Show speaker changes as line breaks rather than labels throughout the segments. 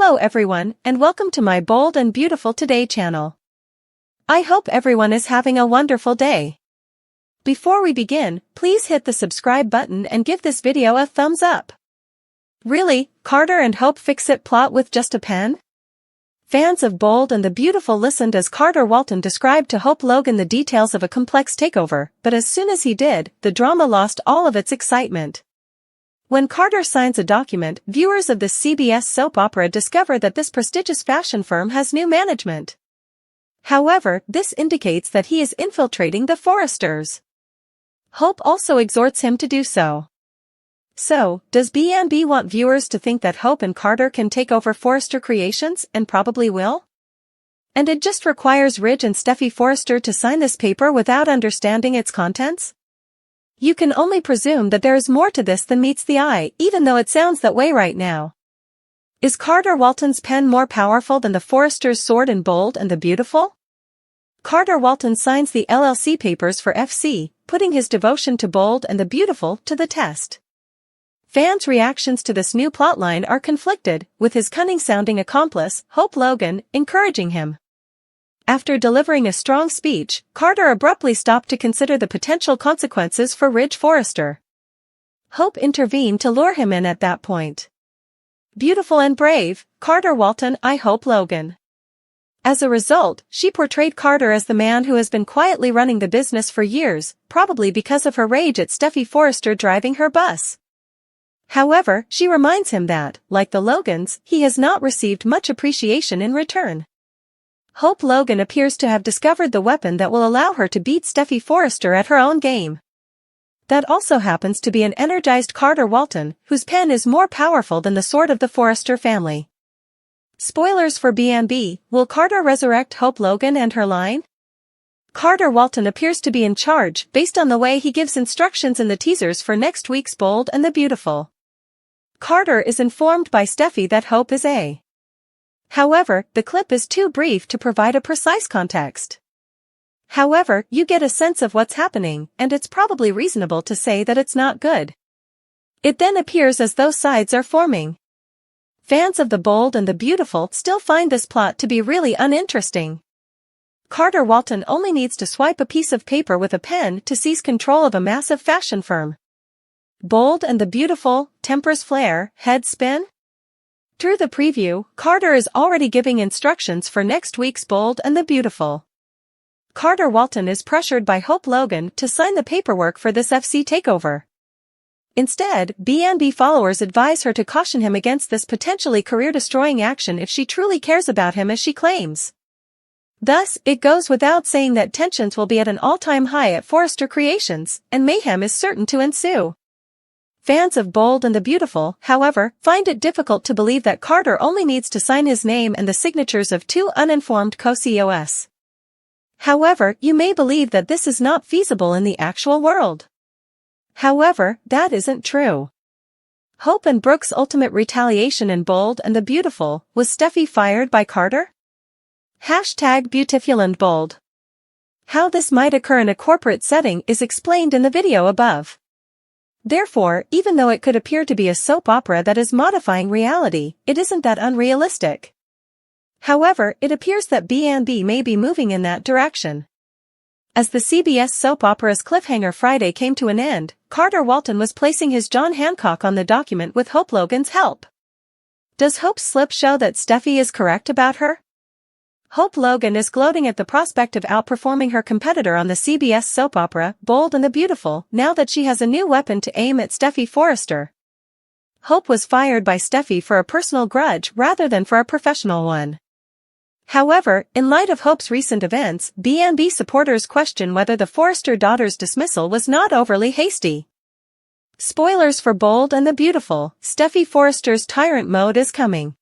Hello everyone, and welcome to my Bold and Beautiful Today channel. I hope everyone is having a wonderful day. Before we begin, please hit the subscribe button and give this video a thumbs up. Really, Carter and Hope fix it plot with just a pen? Fans of Bold and the Beautiful listened as Carter Walton described to Hope Logan the details of a complex takeover, but as soon as he did, the drama lost all of its excitement. When Carter signs a document, viewers of the CBS soap opera discover that this prestigious fashion firm has new management. However, this indicates that he is infiltrating the Forresters. Hope also exhorts him to do so. So, does B&B want viewers to think that Hope and Carter can take over Forrester Creations, and probably will? And it just requires Ridge and Steffy Forrester to sign this paper without understanding its contents? You can only presume that there is more to this than meets the eye, even though it sounds that way right now. Is Carter Walton's pen more powerful than the Forresters' sword in Bold and the Beautiful? Carter Walton signs the LLC papers for FC, putting his devotion to Bold and the Beautiful to the test. Fans' reactions to this new plotline are conflicted, with his cunning-sounding accomplice, Hope Logan, encouraging him. After delivering a strong speech, Carter abruptly stopped to consider the potential consequences for Ridge Forrester. Hope intervened to lure him in at that point. Beautiful and brave, Carter Walton I Hope Logan. As a result, she portrayed Carter as the man who has been quietly running the business for years, probably because of her rage at Steffy Forrester driving her bus. However, she reminds him that, like the Logans, he has not received much appreciation in return. Hope Logan appears to have discovered the weapon that will allow her to beat Steffy Forrester at her own game. That also happens to be an energized Carter Walton, whose pen is more powerful than the sword of the Forrester family. Spoilers for B&B, will Carter resurrect Hope Logan and her line? Carter Walton appears to be in charge based on the way he gives instructions in the teasers for next week's Bold and the Beautiful. Carter is informed by Steffy that Hope is a. However, the clip is too brief to provide a precise context. However, you get a sense of what's happening, and it's probably reasonable to say that it's not good. It then appears as though sides are forming. Fans of the Bold and the Beautiful still find this plot to be really uninteresting. Carter Walton only needs to swipe a piece of paper with a pen to seize control of a massive fashion firm. Bold and the Beautiful, tempers flare, head spin? Through the preview, Carter is already giving instructions for next week's Bold and the Beautiful. Carter Walton is pressured by Hope Logan to sign the paperwork for this FC takeover. Instead, B&B followers advise her to caution him against this potentially career-destroying action if she truly cares about him as she claims. Thus, it goes without saying that tensions will be at an all-time high at Forrester Creations, and mayhem is certain to ensue. Fans of Bold and the Beautiful, however, find it difficult to believe that Carter only needs to sign his name and the signatures of two uninformed co-CEOs. However, you may believe that this is not feasible in the actual world. However, that isn't true. Hope and Brooke's ultimate retaliation in Bold and the Beautiful, was Steffy fired by Carter? #Beautiful and Bold. How this might occur in a corporate setting is explained in the video above. Therefore, even though it could appear to be a soap opera that is modifying reality, it isn't that unrealistic. However, it appears that B&B may be moving in that direction. As the CBS soap opera's cliffhanger Friday came to an end, Carter Walton was placing his John Hancock on the document with Hope Logan's help. Does Hope's slip show that Steffy is correct about her? Hope Logan is gloating at the prospect of outperforming her competitor on the CBS soap opera, Bold and the Beautiful, now that she has a new weapon to aim at Steffy Forrester. Hope was fired by Steffy for a personal grudge rather than for a professional one. However, in light of Hope's recent events, B&B supporters question whether the Forrester daughter's dismissal was not overly hasty. Spoilers for Bold and the Beautiful, Steffy Forrester's tyrant mode is coming.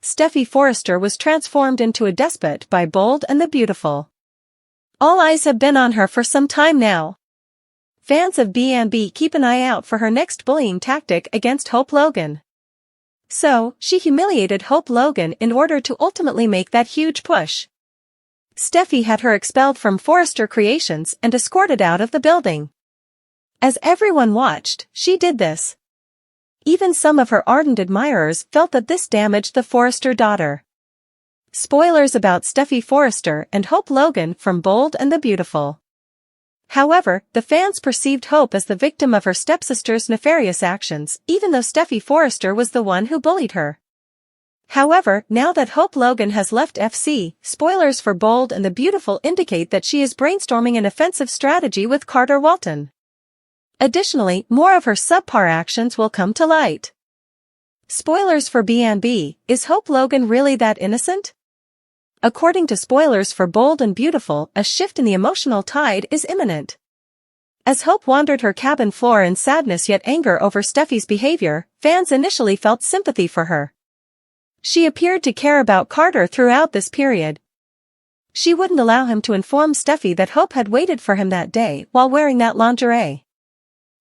Steffy Forrester was transformed into a despot by Bold and the Beautiful. All eyes have been on her for some time now. Fans of B&B keep an eye out for her next bullying tactic against Hope Logan. So, she humiliated Hope Logan in order to ultimately make that huge push. Steffy had her expelled from Forrester Creations and escorted out of the building. As everyone watched, she did this. Even some of her ardent admirers felt that this damaged the Forrester daughter. Spoilers about Steffy Forrester and Hope Logan from Bold and the Beautiful. However, the fans perceived Hope as the victim of her stepsister's nefarious actions, even though Steffy Forrester was the one who bullied her. However, now that Hope Logan has left FC, spoilers for Bold and the Beautiful indicate that she is brainstorming an offensive strategy with Carter Walton. Additionally, more of her subpar actions will come to light. Spoilers for B&B, is Hope Logan really that innocent? According to spoilers for Bold and Beautiful, a shift in the emotional tide is imminent. As Hope wandered her cabin floor in sadness yet anger over Steffy's behavior, fans initially felt sympathy for her. She appeared to care about Carter throughout this period. She wouldn't allow him to inform Steffy that Hope had waited for him that day while wearing that lingerie.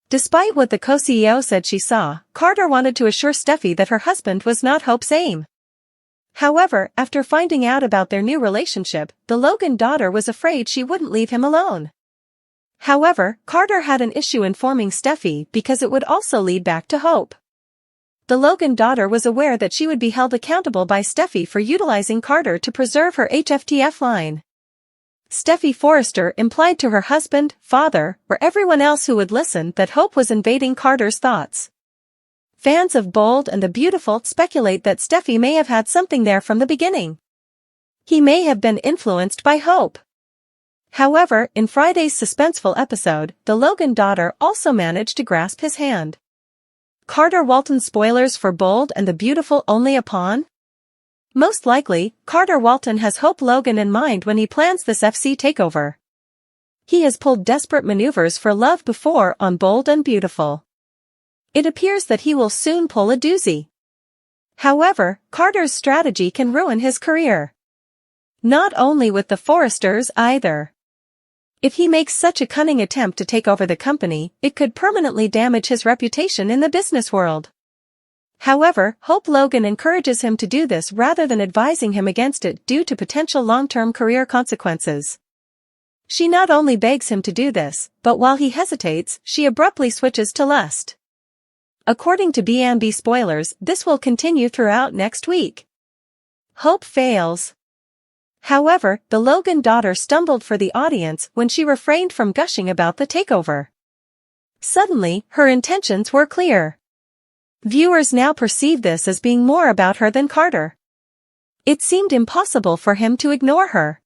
Despite what the co-CEO said she saw, Carter wanted to assure Steffy that her husband was not Hope's aim. However, after finding out about their new relationship, the Logan daughter was afraid she wouldn't leave him alone. However, Carter had an issue informing Steffy because it would also lead back to Hope. The Logan daughter was aware that she would be held accountable by Steffy for utilizing Carter to preserve her HFTF line. Steffy Forrester implied to her husband, father, or everyone else who would listen that Hope was invading Carter's thoughts. Fans of Bold and the Beautiful speculate that Steffy may have had something there from the beginning. He may have been influenced by Hope. However, in Friday's suspenseful episode, the Logan daughter also managed to grasp his hand. Carter Walton spoilers for Bold and the Beautiful only a pawn? Most likely, Carter Walton has Hope Logan in mind when he plans this FC takeover. He has pulled desperate maneuvers for love before on Bold and Beautiful. It appears that he will soon pull a doozy. However, Carter's strategy can ruin his career. Not only with the Forresters either. If he makes such a cunning attempt to take over the company, it could permanently damage his reputation in the business world. However, Hope Logan encourages him to do this rather than advising him against it due to potential long-term career consequences. She not only begs him to do this, but while he hesitates, she abruptly switches to lust. According to B&B spoilers, this will continue throughout next week. Hope fails. However, the Logan daughter stumbled for the audience when she refrained from gushing about the takeover. Suddenly, her intentions were clear. Viewers now perceive this as being more about her than Carter. It seemed impossible for him to ignore her.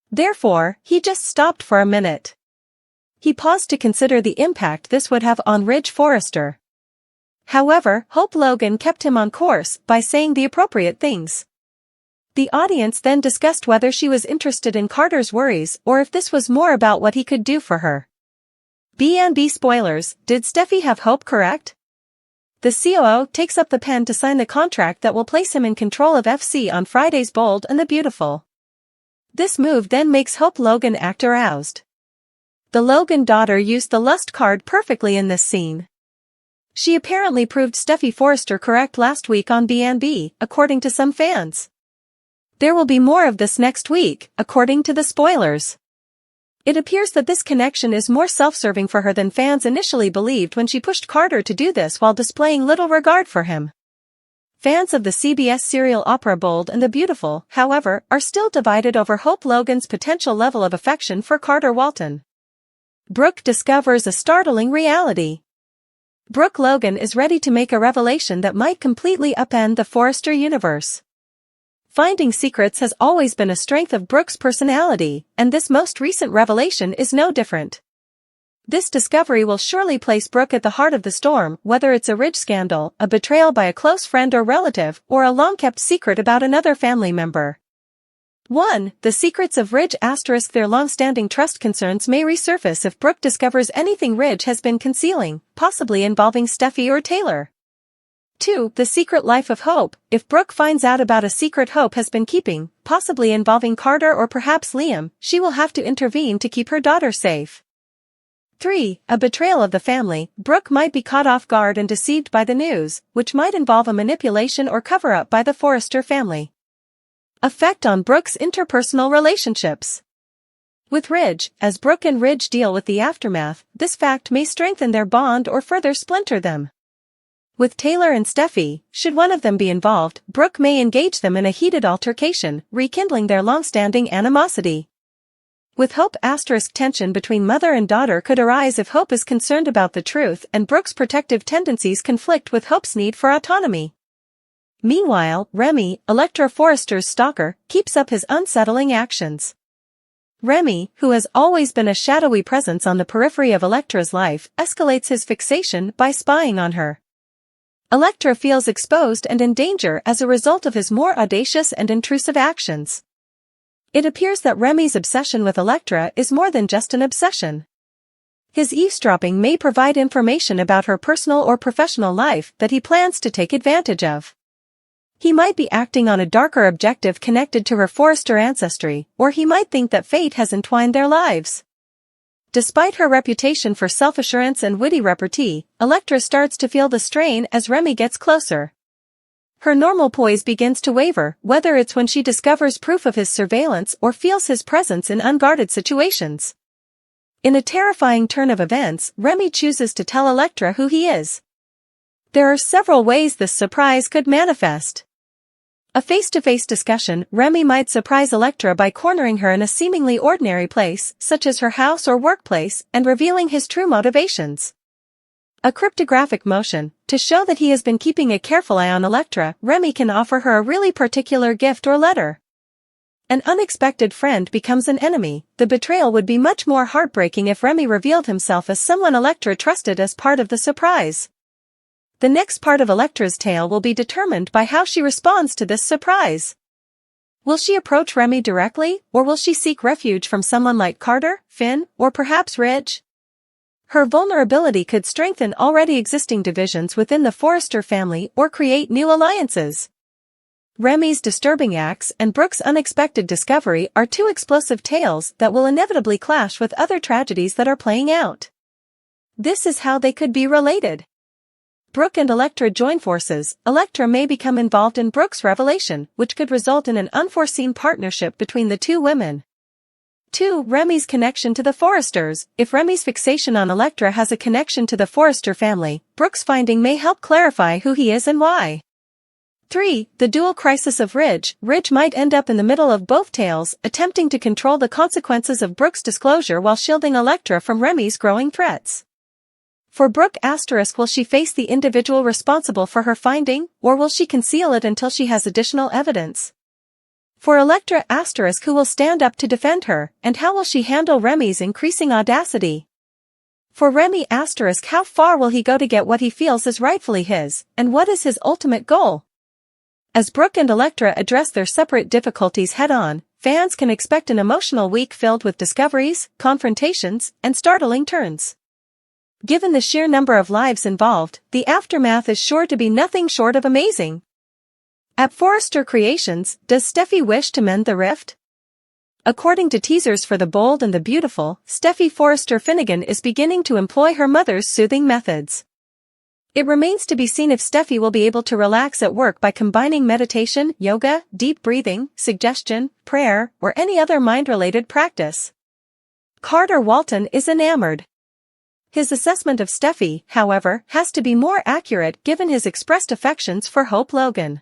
Therefore, he just stopped for a minute. He paused to consider the impact this would have on Ridge Forrester. However, Hope Logan kept him on course by saying the appropriate things. The audience then discussed whether she was interested in Carter's worries or if this was more about what he could do for her. B&B spoilers, did Steffy have Hope correct? The COO takes up the pen to sign the contract that will place him in control of FC on Friday's Bold and the Beautiful. This move then makes Hope Logan act aroused. The Logan daughter used the lust card perfectly in this scene. She apparently proved Steffy Forrester correct last week on B&B, according to some fans. There will be more of this next week, according to the spoilers. It appears that this connection is more self-serving for her than fans initially believed when she pushed Carter to do this while displaying little regard for him. Fans of the CBS serial opera Bold and the Beautiful, however, are still divided over Hope Logan's potential level of affection for Carter Walton. Brooke discovers a startling reality. Brooke Logan is ready to make a revelation that might completely upend the Forrester universe. Finding secrets has always been a strength of Brooke's personality, and this most recent revelation is no different. This discovery will surely place Brooke at the heart of the storm, whether it's a Ridge scandal, a betrayal by a close friend or relative, or a long-kept secret about another family member. 1. The secrets of Ridge * their long-standing trust concerns may resurface if Brooke discovers anything Ridge has been concealing, possibly involving Steffy or Taylor. 2. The secret life of Hope, if Brooke finds out about a secret Hope has been keeping, possibly involving Carter or perhaps Liam, she will have to intervene to keep her daughter safe. 3. A betrayal of the family, Brooke might be caught off guard and deceived by the news, which might involve a manipulation or cover-up by the Forrester family. Effect on Brooke's interpersonal relationships. With Ridge, as Brooke and Ridge deal with the aftermath, this fact may strengthen their bond or further splinter them. With Taylor and Steffy, should one of them be involved, Brooke may engage them in a heated altercation, rekindling their long-standing animosity. With Hope *, tension between mother and daughter could arise if Hope is concerned about the truth and Brooke's protective tendencies conflict with Hope's need for autonomy. Meanwhile, Remy, Electra Forrester's stalker, keeps up his unsettling actions. Remy, who has always been a shadowy presence on the periphery of Electra's life, escalates his fixation by spying on her. Electra feels exposed and in danger as a result of his more audacious and intrusive actions. It appears that Remy's obsession with Electra is more than just an obsession. His eavesdropping may provide information about her personal or professional life that he plans to take advantage of. He might be acting on a darker objective connected to her Forrester ancestry, or he might think that fate has entwined their lives. Despite her reputation for self-assurance and witty repartee, Electra starts to feel the strain as Remy gets closer. Her normal poise begins to waver, whether it's when she discovers proof of his surveillance or feels his presence in unguarded situations. In a terrifying turn of events, Remy chooses to tell Electra who he is. There are several ways this surprise could manifest. A face-to-face discussion, Remy might surprise Electra by cornering her in a seemingly ordinary place, such as her house or workplace, and revealing his true motivations. A cryptographic motion, to show that he has been keeping a careful eye on Electra, Remy can offer her a really particular gift or letter. An unexpected friend becomes an enemy. The betrayal would be much more heartbreaking if Remy revealed himself as someone Electra trusted as part of the surprise. The next part of Electra's tale will be determined by how she responds to this surprise. Will she approach Remy directly, or will she seek refuge from someone like Carter, Finn, or perhaps Ridge? Her vulnerability could strengthen already existing divisions within the Forrester family or create new alliances. Remy's disturbing acts and Brooke's unexpected discovery are two explosive tales that will inevitably clash with other tragedies that are playing out. This is how they could be related. Brooke and Electra join forces. Electra may become involved in Brooke's revelation, which could result in an unforeseen partnership between the two women. 2. Remy's connection to the Forresters. If Remy's fixation on Electra has a connection to the Forrester family, Brooke's finding may help clarify who he is and why. 3. The dual crisis of Ridge. Ridge might end up in the middle of both tales, attempting to control the consequences of Brooke's disclosure while shielding Electra from Remy's growing threats. For Brooke *, will she face the individual responsible for her finding, or will she conceal it until she has additional evidence? For Electra *, who will stand up to defend her, and how will she handle Remy's increasing audacity? For Remy *, how far will he go to get what he feels is rightfully his, and what is his ultimate goal? As Brooke and Electra address their separate difficulties head-on, fans can expect an emotional week filled with discoveries, confrontations, and startling turns. Given the sheer number of lives involved, the aftermath is sure to be nothing short of amazing. At Forrester Creations, does Steffy wish to mend the rift? According to teasers for The Bold and the Beautiful, Steffy Forrester Finnegan is beginning to employ her mother's soothing methods. It remains to be seen if Steffy will be able to relax at work by combining meditation, yoga, deep breathing, suggestion, prayer, or any other mind-related practice. Carter Walton is enamored. His assessment of Steffy, however, has to be more accurate given his expressed affections for Hope Logan.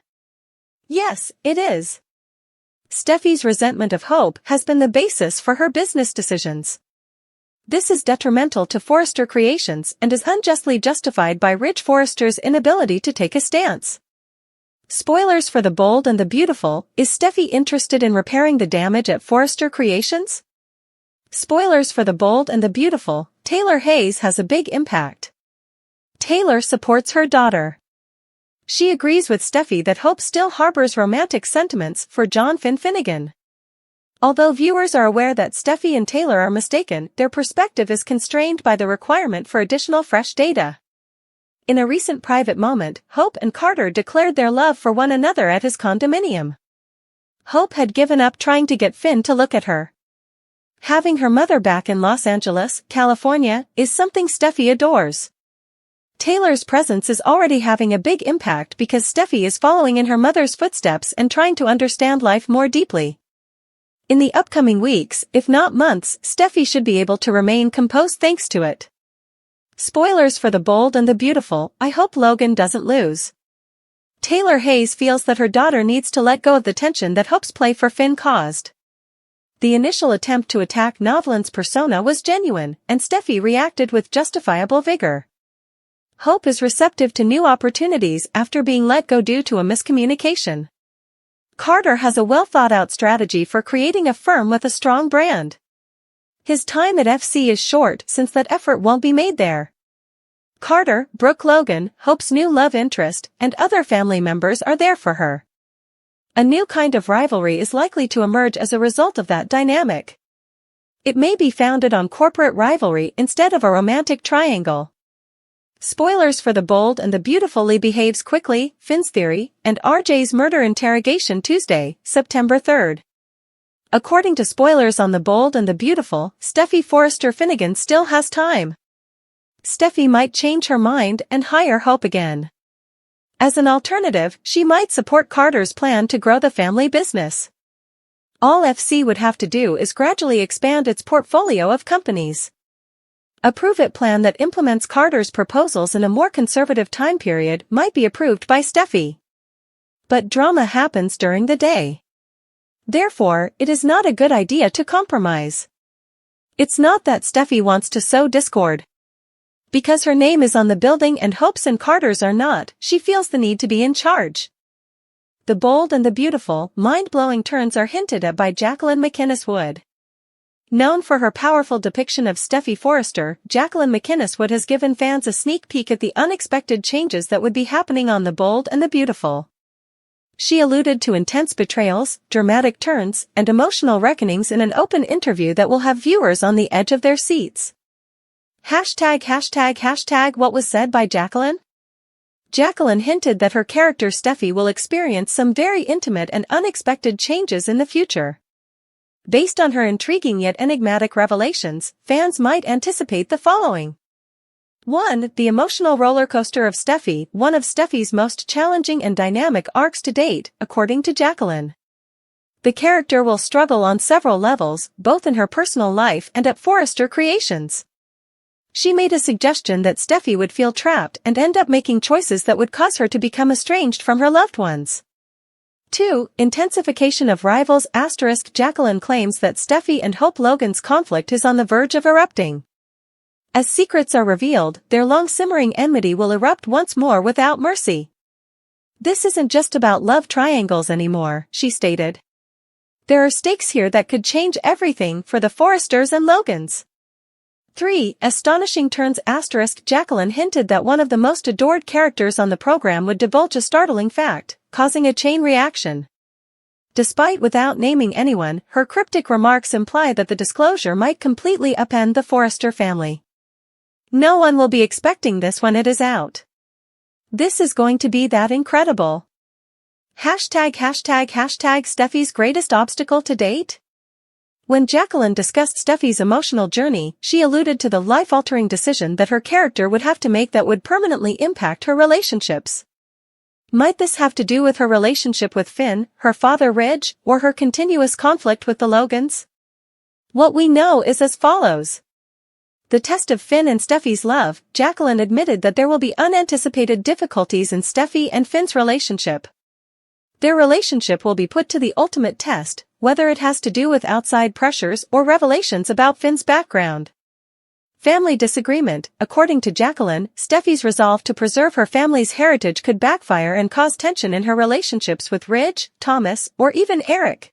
Yes, it is. Steffy's resentment of Hope has been the basis for her business decisions. This is detrimental to Forrester Creations and is unjustly justified by Ridge Forrester's inability to take a stance. Spoilers for The Bold and the Beautiful. Is Steffy interested in repairing the damage at Forrester Creations? Spoilers for The Bold and the Beautiful. Taylor Hayes has a big impact. Taylor supports her daughter. She agrees with Steffy that Hope still harbors romantic sentiments for John Finnegan. Although viewers are aware that Steffy and Taylor are mistaken, their perspective is constrained by the requirement for additional fresh data. In a recent private moment, Hope and Carter declared their love for one another at his condominium. Hope had given up trying to get Finn to look at her. Having her mother back in Los Angeles, California, is something Steffy adores. Taylor's presence is already having a big impact because Steffy is following in her mother's footsteps and trying to understand life more deeply. In the upcoming weeks, if not months, Steffy should be able to remain composed thanks to it. Spoilers for The Bold and the Beautiful, I hope Logan doesn't lose. Taylor Hayes feels that her daughter needs to let go of the tension that Hope's play for Finn caused. The initial attempt to attack Novlan's persona was genuine, and Steffy reacted with justifiable vigor. Hope is receptive to new opportunities after being let go due to a miscommunication. Carter has a well-thought-out strategy for creating a firm with a strong brand. His time at FC is short since that effort won't be made there. Carter, Brooke Logan, Hope's new love interest, and other family members are there for her. A new kind of rivalry is likely to emerge as a result of that dynamic. It may be founded on corporate rivalry instead of a romantic triangle. Spoilers for The Bold and the Beautiful. Lee behaves quickly, Finn's theory, and RJ's murder interrogation Tuesday, September 3rd. According to spoilers on The Bold and the Beautiful, Steffy Forrester Finnegan still has time. Steffy might change her mind and hire Hope again. As an alternative, she might support Carter's plan to grow the family business. All FC would have to do is gradually expand its portfolio of companies. A prove-it plan that implements Carter's proposals in a more conservative time period might be approved by Steffy. But drama happens during the day. Therefore, it is not a good idea to compromise. It's not that Steffy wants to sow discord. Because her name is on the building and Hope's and Carter's are not, she feels the need to be in charge. The Bold and the Beautiful, mind-blowing turns are hinted at by Jacqueline MacInnes Wood. Known for her powerful depiction of Steffy Forrester, Jacqueline MacInnes Wood has given fans a sneak peek at the unexpected changes that would be happening on The Bold and the Beautiful. She alluded to intense betrayals, dramatic turns, and emotional reckonings in an open interview that will have viewers on the edge of their seats. ##### What was said by Jacqueline? Jacqueline hinted that her character Steffy will experience some very intimate and unexpected changes in the future. Based on her intriguing yet enigmatic revelations, fans might anticipate the following. 1. The emotional roller coaster of Steffy, one of Steffy's most challenging and dynamic arcs to date, according to Jacqueline. The character will struggle on several levels, both in her personal life and at Forrester Creations. She made a suggestion that Steffy would feel trapped and end up making choices that would cause her to become estranged from her loved ones. 2. Intensification of rivals. Jacqueline claims that Steffy and Hope Logan's conflict is on the verge of erupting. As secrets are revealed, their long-simmering enmity will erupt once more without mercy. This isn't just about love triangles anymore, she stated. There are stakes here that could change everything for the Forresters and Logans. 3. Astonishing turns. Jacqueline hinted that one of the most adored characters on the program would divulge a startling fact, causing a chain reaction. Despite without naming anyone, her cryptic remarks imply that the disclosure might completely upend the Forrester family. No one will be expecting this when it is out. This is going to be that incredible. ###Steffy's greatest obstacle to date? When Jacqueline discussed Steffy's emotional journey, she alluded to the life-altering decision that her character would have to make that would permanently impact her relationships. Might this have to do with her relationship with Finn, her father Ridge, or her continuous conflict with the Logans? What we know is as follows. The test of Finn and Steffy's love. Jacqueline admitted that there will be unanticipated difficulties in Steffy and Finn's relationship. Their relationship will be put to the ultimate test, whether it has to do with outside pressures or revelations about Finn's background. Family disagreement. According to Jacqueline, Steffy's resolve to preserve her family's heritage could backfire and cause tension in her relationships with Ridge, Thomas, or even Eric.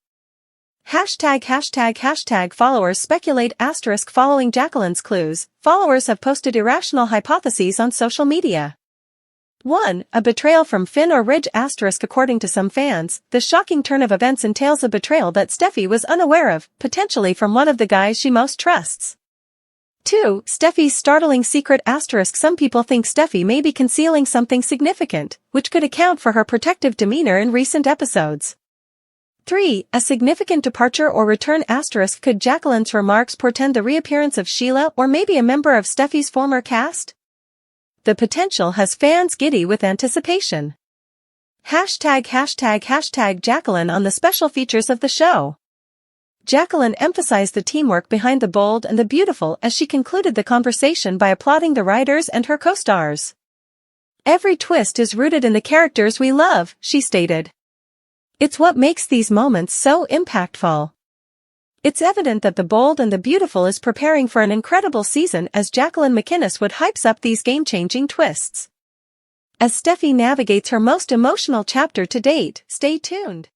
#### Followers speculate. Following Jacqueline's clues, followers have posted irrational hypotheses on social media. 1. A betrayal from Finn or Ridge. According to some fans, the shocking turn of events entails a betrayal that Steffy was unaware of, potentially from one of the guys she most trusts. 2. Steffy's startling secret. Some people think Steffy may be concealing something significant, which could account for her protective demeanor in recent episodes. 3. A significant departure or return. Could Jacqueline's remarks portend the reappearance of Sheila or maybe a member of Steffy's former cast? The potential has fans giddy with anticipation. ### Jacqueline on the special features of the show. Jacqueline emphasized the teamwork behind the bold and the beautiful as she concluded the conversation by applauding the writers and her co-stars. "Every twist is rooted in the characters we love," she stated. "It's what makes these moments so impactful." It's evident that The Bold and the Beautiful is preparing for an incredible season as Jacqueline MacInnes would hypes up these game-changing twists. As Steffy navigates her most emotional chapter to date, stay tuned.